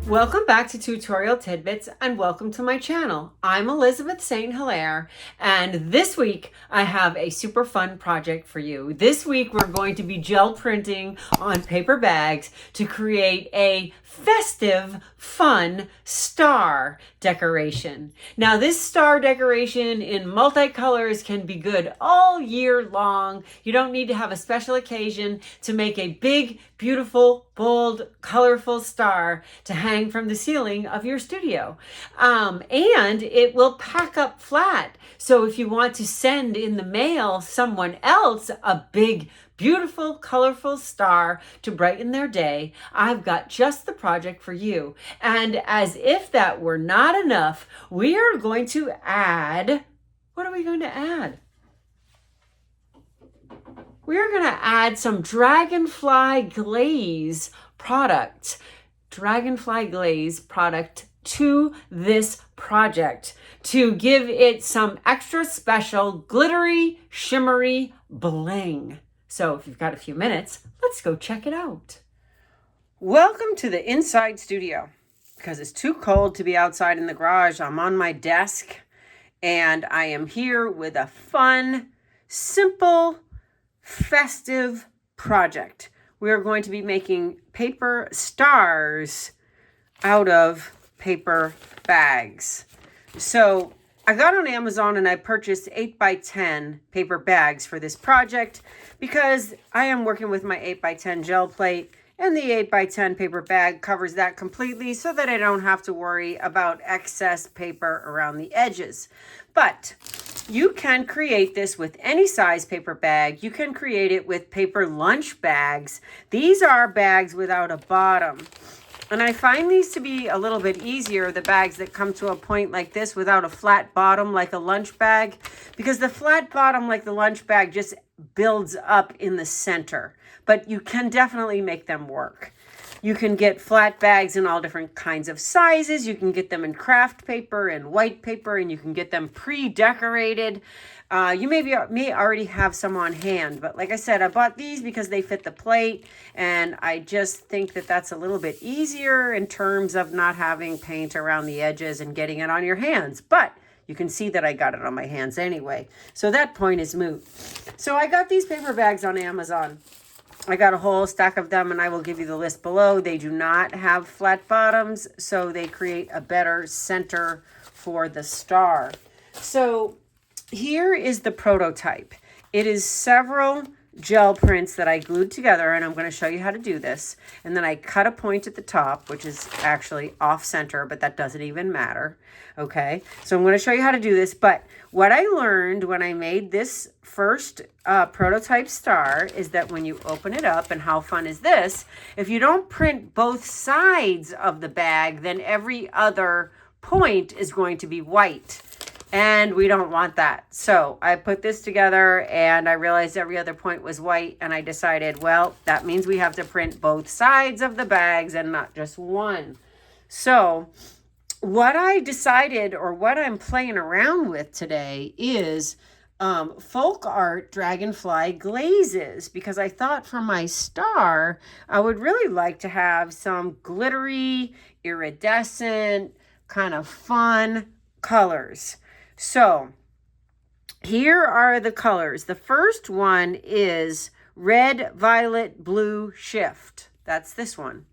Welcome back to Tutorial Tidbits and welcome to my channel. I'm Elizabeth St. Hilaire, and this week I have a super fun project for you. This week we're going to be gel printing on paper bags to create a festive, fun star decoration. Now this star decoration in multicolors can be good all year long. You don't need to have a special occasion to make a big, beautiful, bold, colorful star to hang from the ceiling of your studio. And it will pack up flat. So if you want to send in the mail someone else a big, beautiful, colorful star to brighten their day, I've got just the project for you. And as if that were not enough, we are going to add, what are we going to add? We're going to add some Dragonfly Glaze product. Dragonfly Glaze product to this project to give it some extra special glittery, shimmery bling. So if you've got a few minutes, let's go check it out. Welcome to the inside studio. Because it's too cold to be outside in the garage, I'm on my desk and I am here with a fun, simple, festive project. We are going to be making paper stars out of paper bags. So I got on Amazon and I purchased 8x10 paper bags for this project because I am working with my 8x10 gel plate, and the 8x10 paper bag covers that completely so that I don't have to worry about excess paper around the edges. But you can create this with any size paper bag. You can create it with paper lunch bags. These are bags without a bottom. And I find these to be a little bit easier, the bags that come to a point like this without a flat bottom like a lunch bag, because the flat bottom like the lunch bag just builds up in the center. But you can definitely make them work. You can get flat bags in all different kinds of sizes. You can get them in craft paper and white paper, and you can get them pre-decorated. You may already have some on hand, but like I said, I bought these because they fit the plate, and I just think that that's a little bit easier in terms of not having paint around the edges and getting it on your hands. But you can see that I got it on my hands anyway, so that point is moot. So I got these paper bags on Amazon. I got a whole stack of them, and I will give you the list below. They do not have flat bottoms, so they create a better center for the star. So here is the prototype. It is several gel prints that I glued together, and I'm going to show you how to do this. And then I cut a point at the top, which is actually off center, but that doesn't even matter. Okay, so I'm going to show you how to do this. But what I learned when I made this first prototype star is that when you open it up, and how fun is this, if you don't print both sides of the bag, then every other point is going to be white. And we don't want that. So I put this together and I realized every other point was white, and I decided, well, that means we have to print both sides of the bags and not just one. So what I decided, or what I'm playing around with today, is folk art Dragonfly glazes, because I thought for my star, I would really like to have some glittery, iridescent, kind of fun colors. So here are the colors. The first one is red, violet, blue shift. That's this one.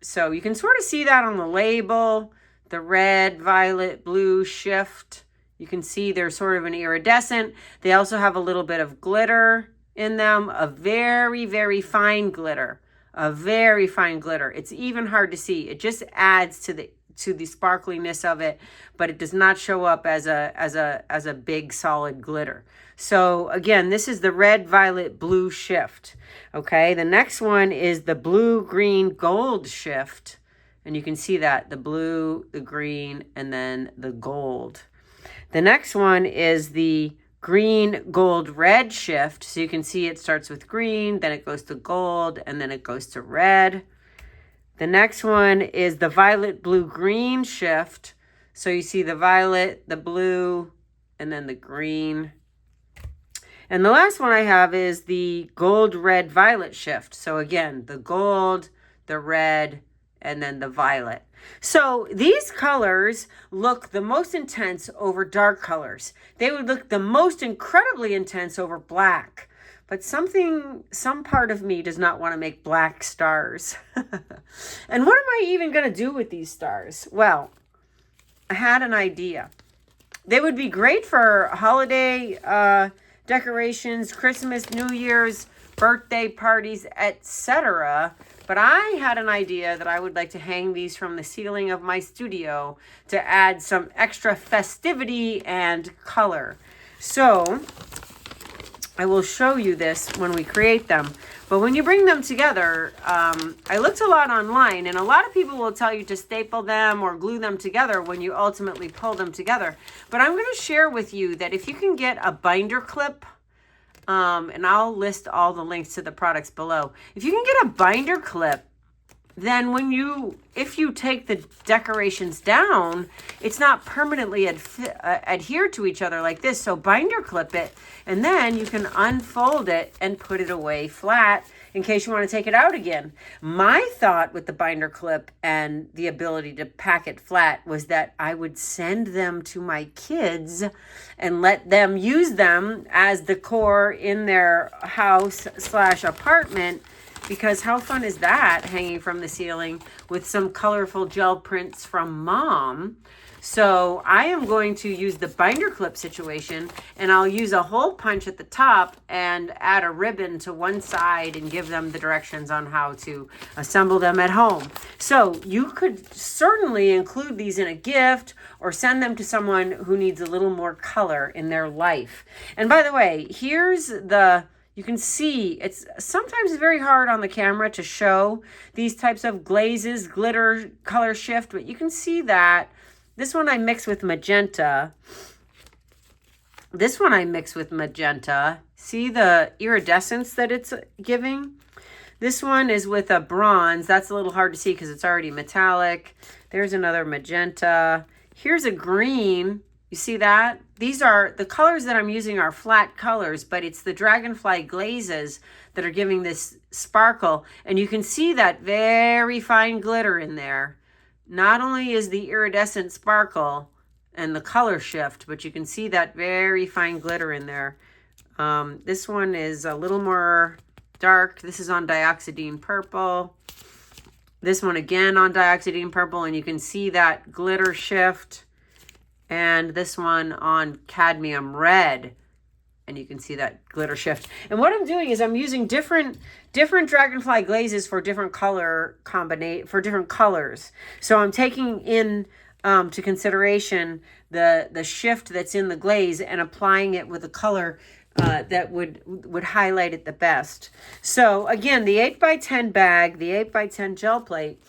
So you can sort of see that on the label, the red, violet, blue shift. You can see they're sort of an iridescent. They also have a little bit of glitter in them, a very, very fine glitter, a very fine glitter. It's even hard to see. It just adds to the sparkliness of it, but it does not show up as a big solid glitter. So again, this is the red, violet, blue shift. Okay, the next one is the blue, green, gold shift, and you can see that the blue, the green, and then the gold. The next one is the green, gold, red shift. So you can see it starts with green, then it goes to gold, and then it goes to red. The next one is the violet, blue, green shift. So you see the violet, the blue, and then the green. And the last one I have is the gold, red, violet shift. So again, the gold, the red, and then the violet. So these colors look the most intense over dark colors. They would look the most incredibly intense over black. But some part of me does not want to make black stars. And what am I even going to do with these stars? Well, I had an idea. They would be great for holiday decorations, Christmas, New Year's, birthday parties, etc. But I had an idea that I would like to hang these from the ceiling of my studio to add some extra festivity and color. So I will show you this when we create them. But when you bring them together, I looked a lot online, and a lot of people will tell you to staple them or glue them together when you ultimately pull them together. But I'm going to share with you that if you can get a binder clip, and I'll list all the links to the products below. If you can get a binder clip, then if you take the decorations down, it's not permanently adhered to each other like this. So binder clip it, and then you can unfold it and put it away flat in case you want to take it out again. My thought with the binder clip and the ability to pack it flat was that I would send them to my kids and let them use them as decor in their house/apartment. Because how fun is that, hanging from the ceiling with some colorful gel prints from mom? So I am going to use the binder clip situation, and I'll use a hole punch at the top and add a ribbon to one side and give them the directions on how to assemble them at home. So you could certainly include these in a gift or send them to someone who needs a little more color in their life. And by the way, you can see it's sometimes very hard on the camera to show these types of glazes, glitter, color shift, but you can see that. This one I mix with magenta. This one I mix with magenta. See the iridescence that it's giving? This one is with a bronze. That's a little hard to see because it's already metallic. There's another magenta. Here's a green. You see that? These are the colors that I'm using are flat colors, but it's the Dragonfly Glazes that are giving this sparkle. And you can see that very fine glitter in there. Not only is the iridescent sparkle and the color shift, but you can see that very fine glitter in there. This one is a little more dark. This is on dioxidine purple. This one again on dioxidine purple, and you can see that glitter shift. And this one on cadmium red, and you can see that glitter shift. And what I'm doing is I'm using different Dragonfly Glazes for different color for different colors. So I'm taking in to consideration the shift that's in the glaze and applying it with a color that would highlight it the best. So again, the 8x10 bag, the 8x10 gel plate.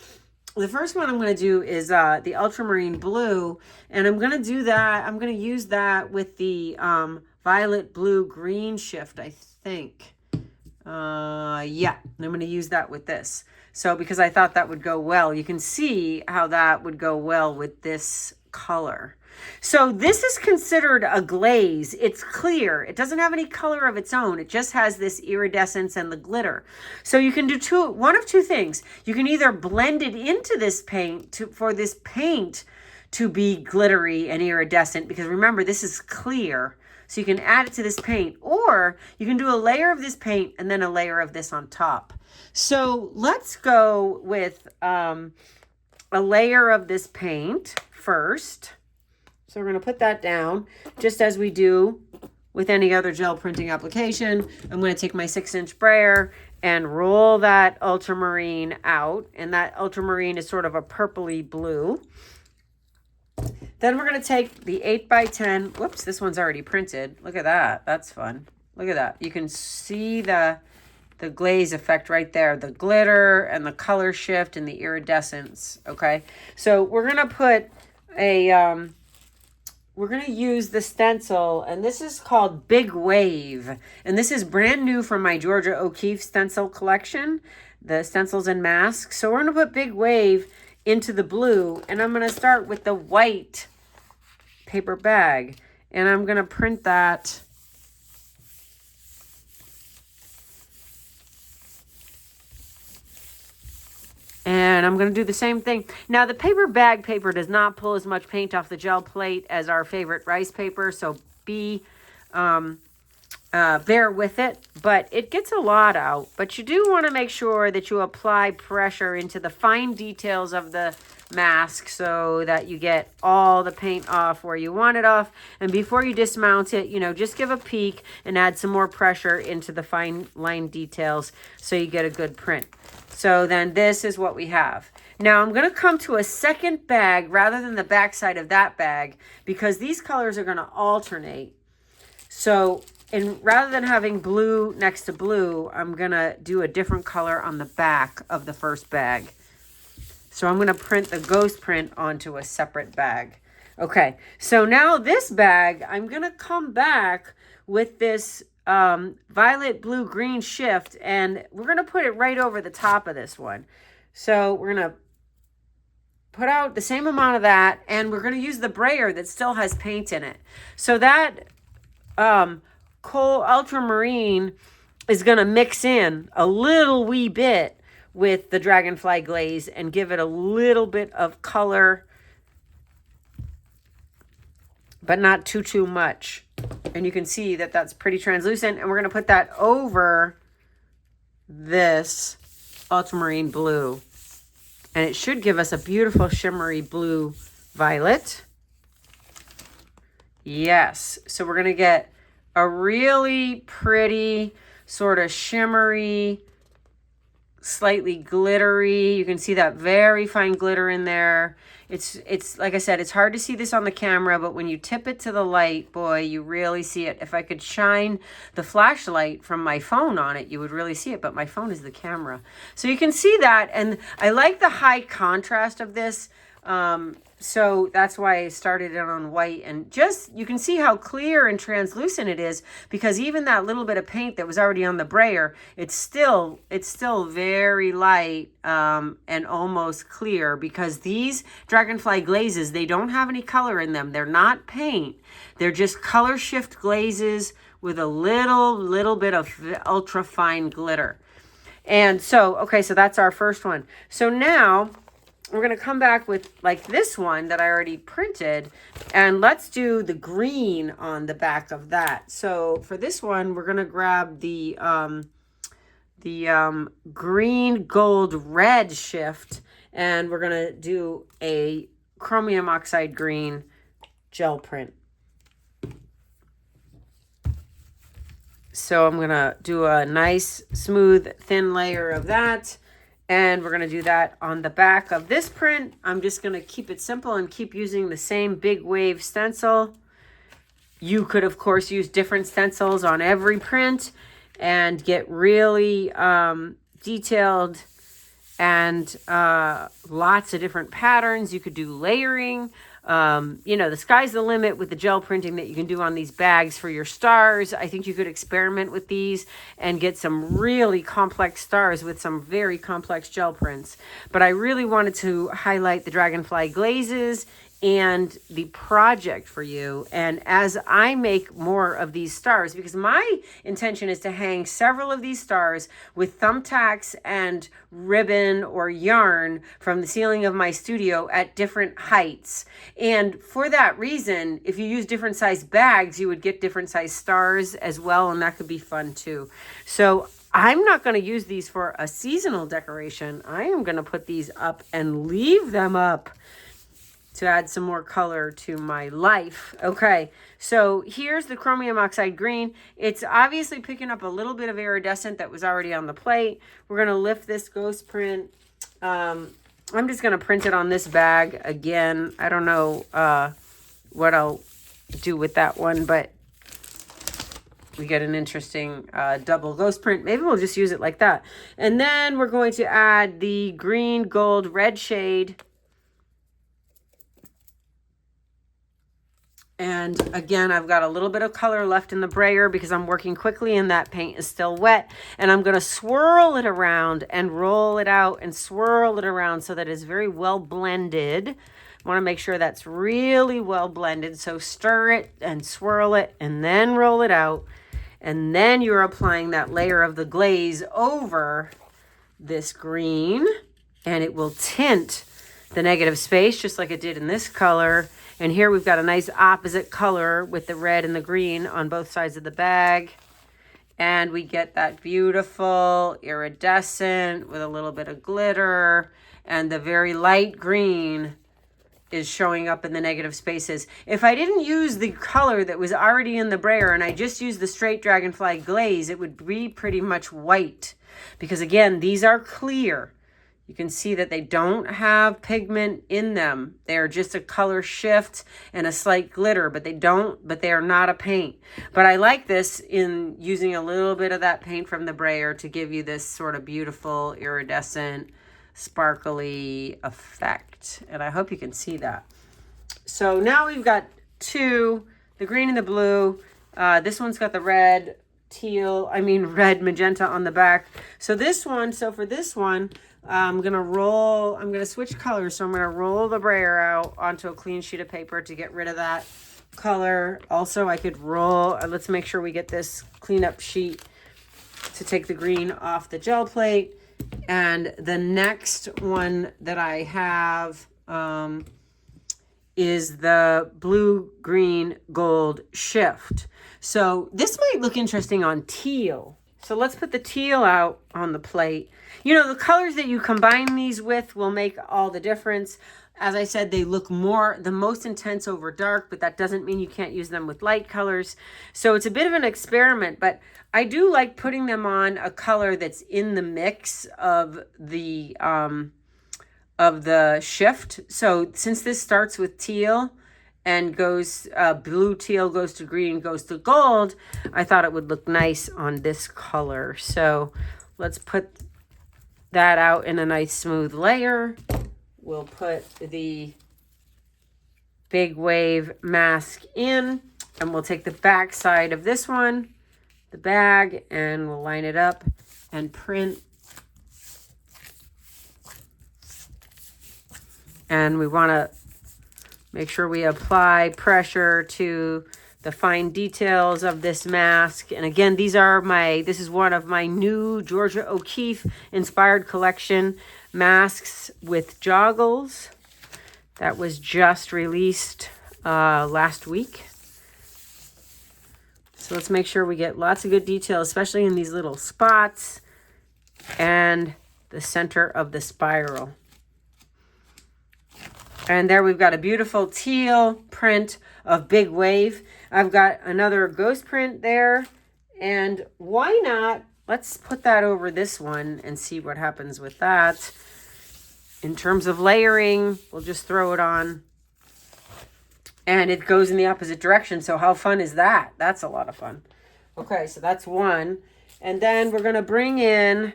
The first one I'm going to do is the ultramarine blue, and I'm going to do that. I'm going to use that with the violet, blue, green shift, I think. Yeah, I'm going to use that with this. So because I thought that would go well, you can see how that would go well with this color. So this is considered a glaze. It's clear. It doesn't have any color of its own. It just has this iridescence and the glitter. So you can do one of two things. You can either blend it into this paint for this paint to be glittery and iridescent, because remember, this is clear. So you can add it to this paint, or you can do a layer of this paint and then a layer of this on top. So let's go with a layer of this paint first. So we're going to put that down just as we do with any other gel printing application. I'm going to take my 6-inch sprayer and roll that ultramarine out. And that ultramarine is sort of a purpley blue. Then we're going to take the 8x10. Whoops, this one's already printed. Look at that. That's fun. Look at that. You can see the glaze effect right there. The glitter and the color shift and the iridescence. Okay. So we're going to put we're going to use the stencil, and this is called Big Wave. And this is brand new from my Georgia O'Keeffe stencil collection, the stencils and masks. So we're going to put Big Wave into the blue, and I'm going to start with the white paper bag. And I'm going to print that and And I'm going to do the same thing. Now, the paper bag paper does not pull as much paint off the gel plate as our favorite rice paper. So bear with it, but it gets a lot out. But you do want to make sure that you apply pressure into the fine details of the mask so that you get all the paint off where you want it off. And before you dismount it, you know, just give a peek and add some more pressure into the fine line details so you get a good print. So then this is what we have. Now I'm going to come to a second bag rather than the back side of that bag because these colors are going to alternate. So, and rather than having blue next to blue, I'm going to do a different color on the back of the first bag. So I'm going to print the ghost print onto a separate bag. Okay, so now this bag, I'm going to come back with this violet, blue, green shift, and we're going to put it right over the top of this one. So we're going to put out the same amount of that, and we're going to use the brayer that still has paint in it. So that coal ultramarine is going to mix in a little wee bit with the Dragonfly Glaze and give it a little bit of color, but not too much. And you can see that that's pretty translucent, and we're going to put that over this ultramarine blue. And it should give us a beautiful shimmery blue violet. Yes, so we're going to get a really pretty sort of shimmery, slightly glittery. You can see that very fine glitter in there. It's like I said, it's hard to see this on the camera, but when you tip it to the light, boy, you really see it. If I could shine the flashlight from my phone on it, you would really see it, but my phone is the camera. So you can see that, and I like the high contrast of this. So that's why I started it on white, and just, you can see how clear and translucent it is, because even that little bit of paint that was already on the brayer, it's still very light, and almost clear, because these Dragonfly glazes, they don't have any color in them. They're not paint. They're just color shift glazes with a little bit of ultra fine glitter. And so, okay, so that's our first one. So now we're going to come back with like this one that I already printed, and let's do the green on the back of that. So for this one, we're going to grab the green, gold, red shift, and we're going to do a chromium oxide green gel print. So I'm going to do a nice, smooth, thin layer of that. And we're going to do that on the back of this print. I'm just going to keep it simple and keep using the same big wave stencil. You could, of course, use different stencils on every print and get really detailed and lots of different patterns. You could do layering. You know, the sky's the limit with the gel printing that you can do on these bags for your stars. I think you could experiment with these and get some really complex stars with some very complex gel prints. But I really wanted to highlight the Dragonfly glazes and the project for you. And as I make more of these stars, because my intention is to hang several of these stars with thumbtacks and ribbon or yarn from the ceiling of my studio at different heights. And for that reason, if you use different size bags, you would get different size stars as well, and that could be fun too. So I'm not going to use these for a seasonal decoration. I am going to put these up and leave them up to add some more color to my life. Okay, so here's the chromium oxide green. It's obviously picking up a little bit of iridescent that was already on the plate. We're gonna lift this ghost print. I'm just gonna print it on this bag again. I don't know what I'll do with that one, but we get an interesting double ghost print. Maybe we'll just use it like that. And then we're going to add the green, gold, red shade. And again, I've got a little bit of color left in the brayer because I'm working quickly and that paint is still wet. And I'm going to swirl it around and roll it out and swirl it around so that it's very well blended. I want to make sure that's really well blended. So stir it and swirl it and then roll it out. And then you're applying that layer of the glaze over this green. and it will tint the negative space just like it did in this color. And here we've got a nice opposite color with the red and the green on both sides of the bag. And we get that beautiful iridescent with a little bit of glitter, and the very light green is showing up in the negative spaces. If I didn't use the color that was already in the brayer and I just used the straight Dragonfly Glaze, it would be pretty much white. Because again, these are clear. You can see that they don't have pigment in them. They're just a color shift and a slight glitter, but they are not a paint. But I like this in using a little bit of that paint from the brayer to give you this sort of beautiful iridescent, sparkly effect. And I hope you can see that. So now we've got two, the green and the blue. This one's got the red magenta on the back. So for this one, I'm going to switch colors. So I'm going to roll the brayer out onto a clean sheet of paper to get rid of that color. Also, I could roll, let's make sure we get this cleanup sheet to take the green off the gel plate. And the next one that I have is the blue, green, gold shift. So this might look interesting on teal. So let's put the teal out on the plate. You know, the colors that you combine these with will make all the difference. As I said, they look the most intense over dark, but that doesn't mean you can't use them with light colors. So it's a bit of an experiment, but I do like putting them on a color that's in the mix of the shift. So since this starts with teal and goes blue, teal goes to green, goes to gold, I thought it would look nice on this color. So let's put that out in a nice smooth layer. We'll put the big wave mask in, and we'll take the back side of this one, the bag, and we'll line it up and print. And we want to make sure we apply pressure to the fine details of this mask. And again, this is one of my new Georgia O'Keeffe inspired collection masks with joggles that was just released last week. So let's make sure we get lots of good detail, especially in these little spots and the center of the spiral. And there we've got a beautiful teal print of Big Wave. I've got another ghost print there. And why not? Let's put that over this one and see what happens with that. In terms of layering, we'll just throw it on. And it goes in the opposite direction. So how fun is that? That's a lot of fun. Okay, so that's one. And then we're going to bring in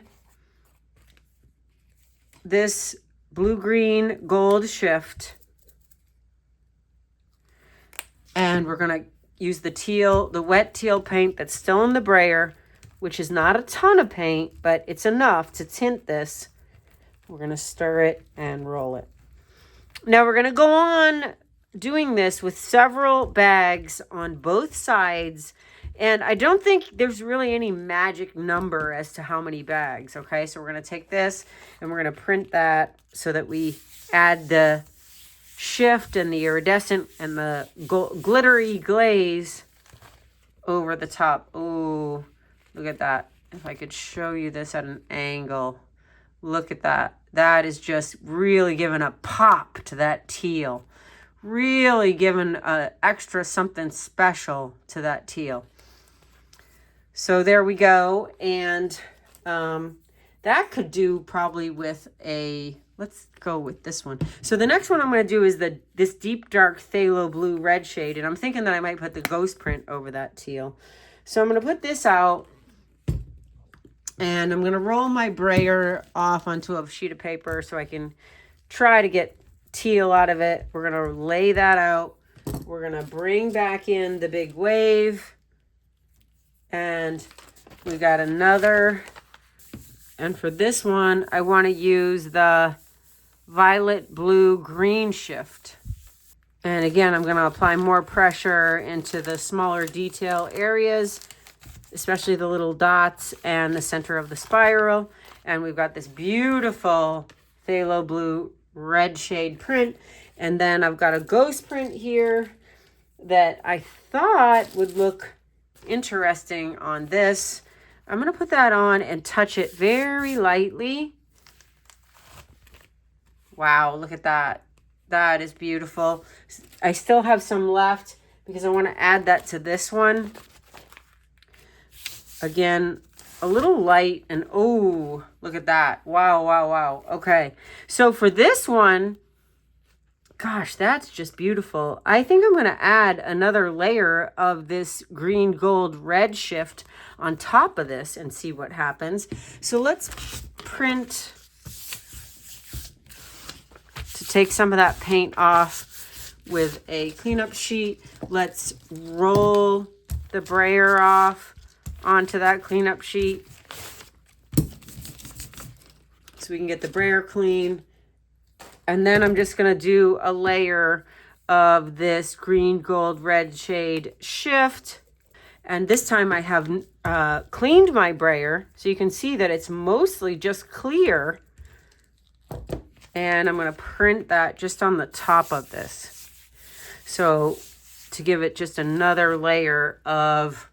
this blue-green gold shift. And we're going to use the wet teal paint that's still in the brayer, which is not a ton of paint, but it's enough to tint this. We're going to stir it and roll it. Now we're going to go on doing this with several bags on both sides. And I don't think there's really any magic number as to how many bags, okay? So we're going to take this and we're going to print that so that we add the shift and the iridescent and the glittery glaze over the top. Oh, look at that. If I could show you this at an angle. Look at that. That is just really giving a pop to that teal. Really giving an extra something special to that teal. So there we go. And that could do probably with let's go with this one. So the next one I'm going to do is this deep dark phthalo blue red shade. And I'm thinking that I might put the ghost print over that teal. So I'm going to put this out. And I'm going to roll my brayer off onto a sheet of paper so I can try to get teal out of it. We're going to lay that out. We're going to bring back in the big wave. And we got another. And for this one, I want to use the violet, blue, green shift. And again, I'm going to apply more pressure into the smaller detail areas, especially the little dots and the center of the spiral. And we've got this beautiful phthalo blue red shade print. And then I've got a ghost print here that I thought would look interesting on this. I'm going to put that on and touch it very lightly. Wow, look at that. That is beautiful. I still have some left because I want to add that to this one. Again, a little light, and oh, look at that. Wow, wow, wow. Okay, so for this one, gosh, that's just beautiful. I think I'm going to add another layer of this green, gold, red shift on top of this and see what happens. So let's print to take some of that paint off with a cleanup sheet. Let's roll the brayer off onto that cleanup sheet so we can get the brayer clean. And then I'm just going to do a layer of this green, gold, red shade shift. And this time I have cleaned my brayer, so you can see that it's mostly just clear. And I'm going to print that just on the top of this. So to give it just another layer of,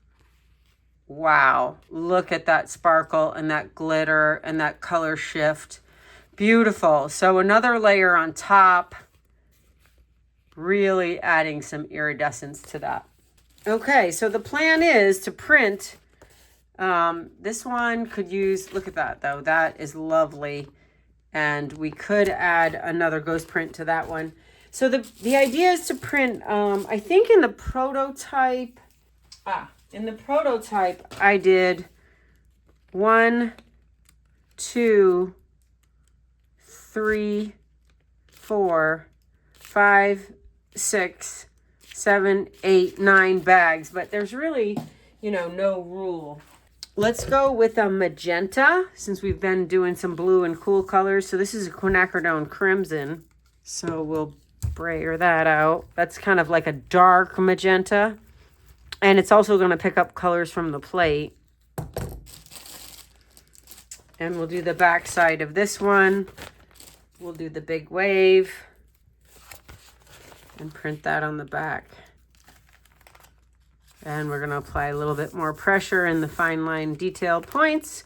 wow, look at that sparkle and that glitter and that color shift. Beautiful. So another layer on top, really adding some iridescence to that. Okay, so the plan is to print, this one could use, look at that though, that is lovely. And we could add another ghost print to that one. So the idea is to print, I think in the prototype, I did 1, 2, 3, 4, 5, 6, 7, 8, 9 bags, but there's really, no rule. Let's go with a magenta since we've been doing some blue and cool colors. So this is a quinacridone crimson. So we'll brayer that out. That's kind of like a dark magenta. And it's also going to pick up colors from the plate. And we'll do the back side of this one. We'll do the big wave and print that on the back. And we're going to apply a little bit more pressure in the fine line detail points.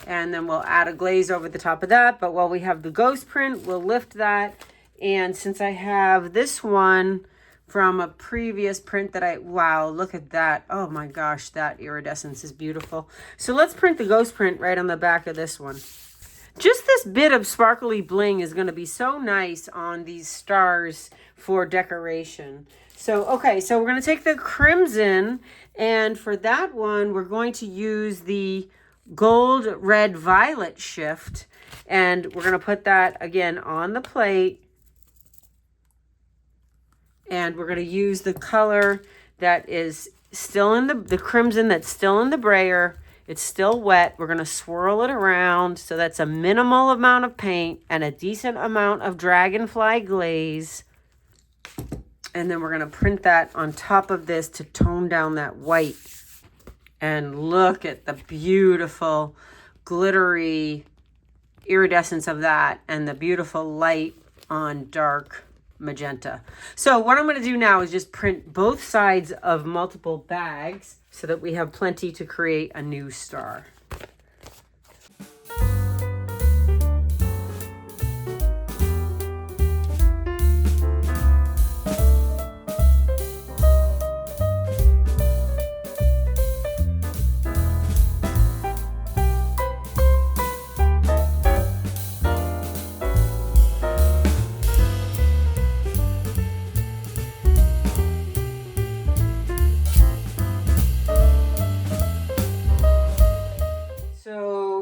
And then we'll add a glaze over the top of that. But while we have the ghost print, we'll lift that. And since I have this one from a previous print that wow, look at that. Oh my gosh, that iridescence is beautiful. So let's print the ghost print right on the back of this one. Just this bit of sparkly bling is going to be so nice on these stars for decoration. So, okay, so we're going to take the crimson, and for that one, we're going to use the gold, red, violet shift, and we're going to put that again on the plate, and we're going to use the color that is still in the crimson that's still in the brayer. It's still wet. We're going to swirl it around. So that's a minimal amount of paint and a decent amount of Dragonfly Glaze. And then we're going to print that on top of this to tone down that white. And look at the beautiful glittery iridescence of that and the beautiful light on dark magenta. So what I'm going to do now is just print both sides of multiple bags so that we have plenty to create a new star.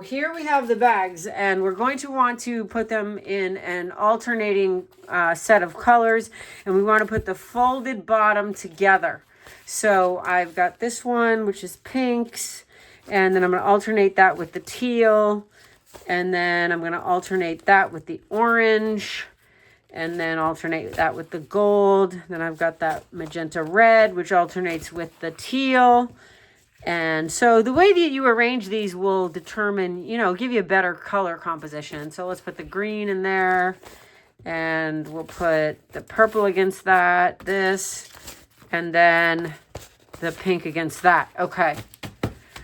Here we have the bags, and we're going to want to put them in an alternating set of colors, and we want to put the folded bottom together. So I've got this one, which is pinks, and then I'm going to alternate that with the teal, and then I'm going to alternate that with the orange, and then alternate that with the gold. Then I've got that magenta red, which alternates with the teal. And so the way that you arrange these will determine, you know, give you a better color composition. So let's put the green in there, and we'll put the purple against that, this, and then the pink against that. Okay.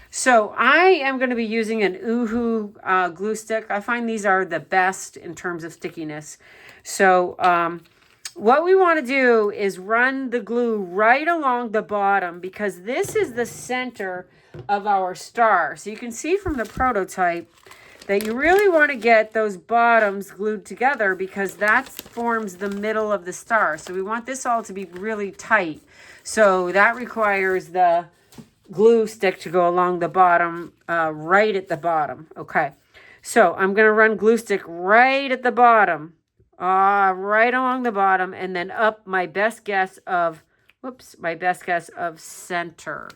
So I am going to be using an Uhu glue stick. I find these are the best in terms of stickiness. So what we want to do is run the glue right along the bottom, because this is the center of our star. So you can see from the prototype that you really want to get those bottoms glued together, because that forms the middle of the star. So we want this all to be really tight. So that requires the glue stick to go along the bottom, right at the bottom. Okay, so I'm going to run glue stick right at the bottom, right along the bottom, and then up my best guess of, center.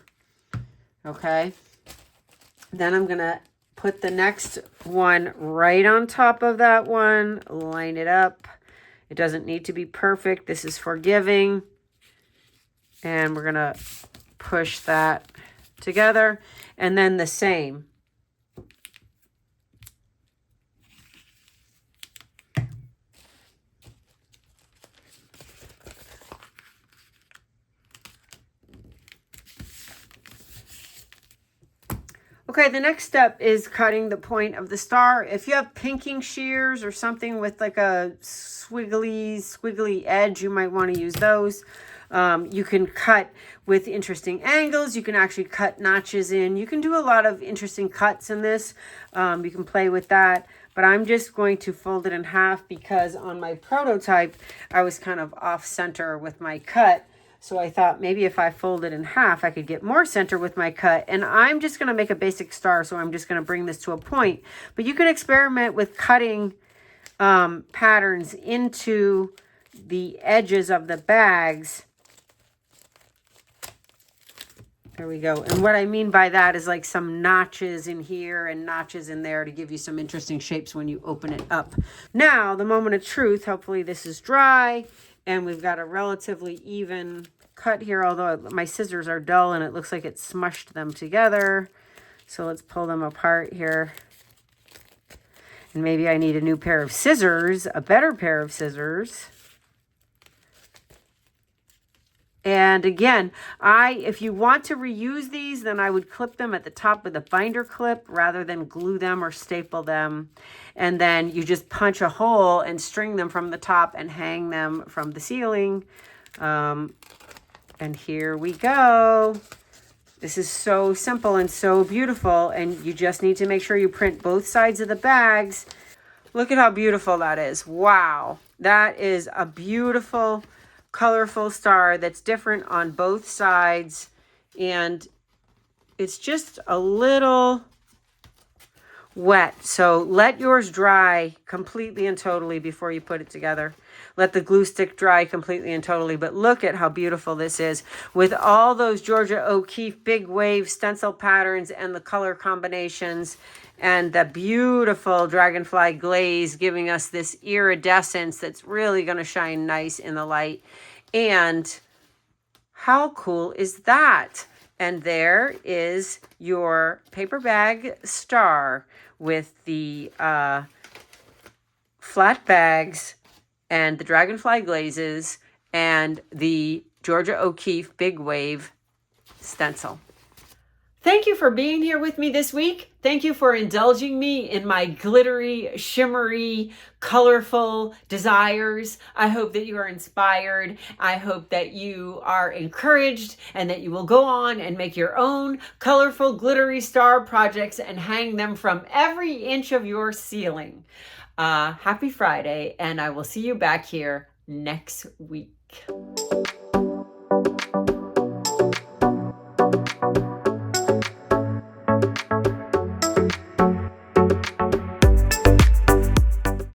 Okay, then I'm going to put the next one right on top of that one, line it up. It doesn't need to be perfect. This is forgiving. And we're going to push that together, and then the same. Okay, the next step is cutting the point of the star. If you have pinking shears or something with like a squiggly edge, you might want to use those. You can cut with interesting angles. You can actually cut notches in. You can do a lot of interesting cuts in this. You can play with that. But I'm just going to fold it in half, because on my prototype, I was kind of off center with my cut. So I thought maybe if I fold it in half, I could get more center with my cut. And I'm just going to make a basic star, so I'm just going to bring this to a point. But you can experiment with cutting patterns into the edges of the bags. There we go. And what I mean by that is like some notches in here and notches in there to give you some interesting shapes when you open it up. Now, the moment of truth. Hopefully this is dry and we've got a relatively even cut here, although my scissors are dull and it looks like it smushed them together. So let's pull them apart here. And maybe I need a new pair of scissors, a better pair of scissors. And again, if you want to reuse these, then I would clip them at the top with a binder clip rather than glue them or staple them. And then you just punch a hole and string them from the top and hang them from the ceiling. And here we go. This is so simple and so beautiful. And you just need to make sure you print both sides of the bags. Look at how beautiful that is. Wow. That is a beautiful, colorful star that's different on both sides, and it's just a little wet, so let yours dry completely and totally before you put it together. Let the glue stick dry completely and totally. But look at how beautiful this is with all those Georgia O'Keeffe big wave stencil patterns and the color combinations and the beautiful Dragonfly Glaze giving us this iridescence that's really going to shine nice in the light. And how cool is that? And there is your paper bag star with the flat bags and the Dragonfly Glazes and the Georgia O'Keeffe Big Wave stencil. Thank you for being here with me this week. Thank you for indulging me in my glittery, shimmery, colorful desires. I hope that you are inspired. I hope that you are encouraged and that you will go on and make your own colorful, glittery star projects and hang them from every inch of your ceiling. Happy Friday, and I will see you back here next week.